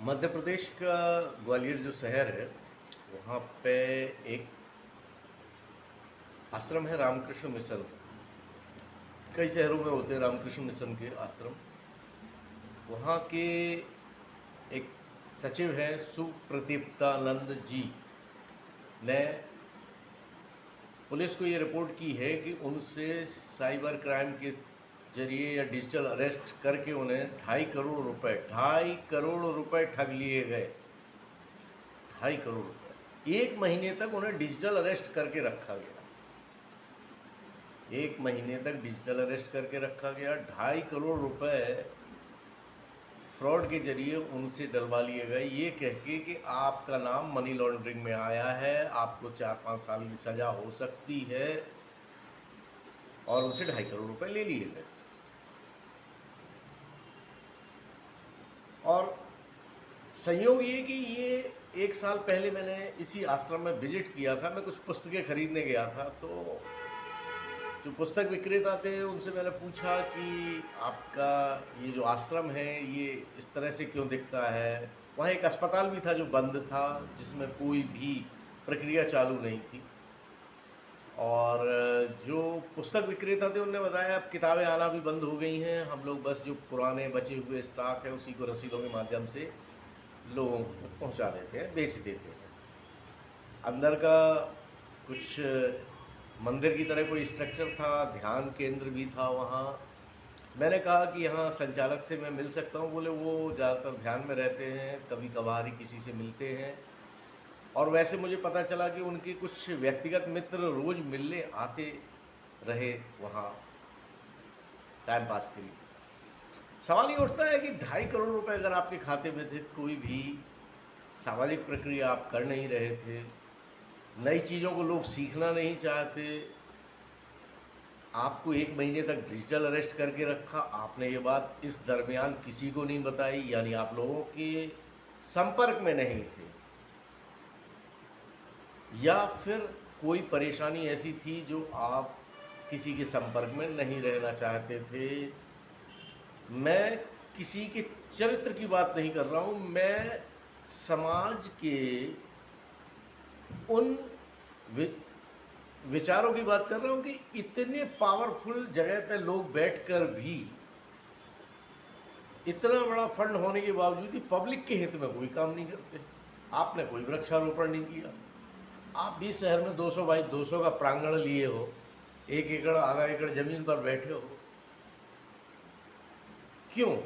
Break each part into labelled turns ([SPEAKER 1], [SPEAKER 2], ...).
[SPEAKER 1] मध्य प्रदेश का ग्वालियर जो शहर है वहाँ पे एक आश्रम है रामकृष्ण मिशन। कई शहरों में होते हैं रामकृष्ण मिशन के आश्रम। वहाँ के एक सचिव हैं सुप्रदीप्तानंद जी ने पुलिस को ये रिपोर्ट की है कि उनसे साइबर क्राइम के जरिए या डिजिटल अरेस्ट करके उन्हें 2.5 करोड़ रुपए ठग लिए गए। 2.5 करोड़ रुपए। एक महीने तक उन्हें डिजिटल अरेस्ट करके रखा गया। एक महीने तक डिजिटल अरेस्ट करके रखा गया। 2.5 करोड़ रुपए फ्रॉड के जरिए उनसे डलवा लिए गए, ये कह के कि आपका नाम मनी लॉन्ड्रिंग में आया है, आपको 4-5 साल की सज़ा हो सकती है, और उनसे 2.5 करोड़ रुपए ले लिए गए। और संयोग ये कि ये 1 साल पहले मैंने इसी आश्रम में विजिट किया था। मैं कुछ पुस्तकें खरीदने गया था, तो जो पुस्तक विक्रेता थे उनसे मैंने पूछा कि आपका ये जो आश्रम है ये इस तरह से क्यों दिखता है। वहाँ एक अस्पताल भी था जो बंद था, जिसमें कोई भी प्रक्रिया चालू नहीं थी। और जो पुस्तक विक्रेता थे उन्होंने बताया अब किताबें आना भी बंद हो गई हैं, हम लोग बस जो पुराने बचे हुए स्टॉक है उसी को रसीदों के माध्यम से लोगों को पहुँचा देते हैं, बेच देते हैं। अंदर का कुछ मंदिर की तरह कोई स्ट्रक्चर था, ध्यान केंद्र भी था वहाँ। मैंने कहा कि यहाँ संचालक से मैं मिल सकता हूँ। बोले वो ज़्यादातर ध्यान में रहते हैं, कभी कभार ही किसी से मिलते हैं। और वैसे मुझे पता चला कि उनके कुछ व्यक्तिगत मित्र रोज़ मिलने आते रहे वहाँ टाइम पास के लिए। सवाल ये उठता है कि 2.5 करोड़ रुपए अगर आपके खाते में थे, कोई भी सामाजिक प्रक्रिया आप कर नहीं रहे थे, नई चीज़ों को लोग सीखना नहीं चाहते, आपको 1 महीने तक डिजिटल अरेस्ट करके रखा, आपने ये बात इस दरमियान किसी को नहीं बताई, यानी आप लोगों के संपर्क में नहीं थे, या फिर कोई परेशानी ऐसी थी जो आप किसी के संपर्क में नहीं रहना चाहते थे। मैं किसी के चरित्र की बात नहीं कर रहा हूँ, मैं समाज के उन विचारों की बात कर रहा हूँ कि इतने पावरफुल जगह पे लोग बैठकर भी, इतना बड़ा फंड होने के बावजूद भी पब्लिक के हित में कोई काम नहीं करते। आपने कोई वृक्षारोपण नहीं किया। आप भी शहर में 200 बाई 200 का प्रांगण लिए हो, 1 एकड़ आधा एकड़ जमीन पर बैठे हो, क्यों?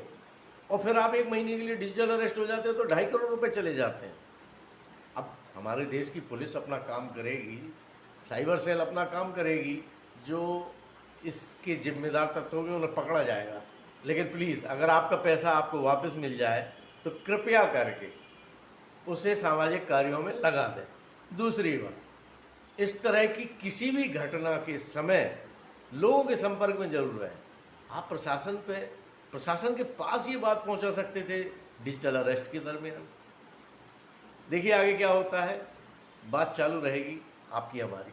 [SPEAKER 1] और फिर आप 1 महीने के लिए डिजिटल अरेस्ट हो जाते हो तो 2.5 करोड़ रुपए चले जाते हैं। अब हमारे देश की पुलिस अपना काम करेगी, साइबर सेल अपना काम करेगी, जो इसके जिम्मेदार तत्व होंगे उन्हें पकड़ा जाएगा। लेकिन प्लीज़, अगर आपका पैसा आपको वापस मिल जाए तो कृपया करके उसे सामाजिक कार्यों में लगा दें। दूसरी बात, इस तरह की किसी भी घटना के समय लोगों के संपर्क में जरूर रहें। आप प्रशासन के पास ये बात पहुंचा सकते थे डिजिटल अरेस्ट के दरमियान। देखिए आगे क्या होता है, बात चालू रहेगी आपकी हमारी।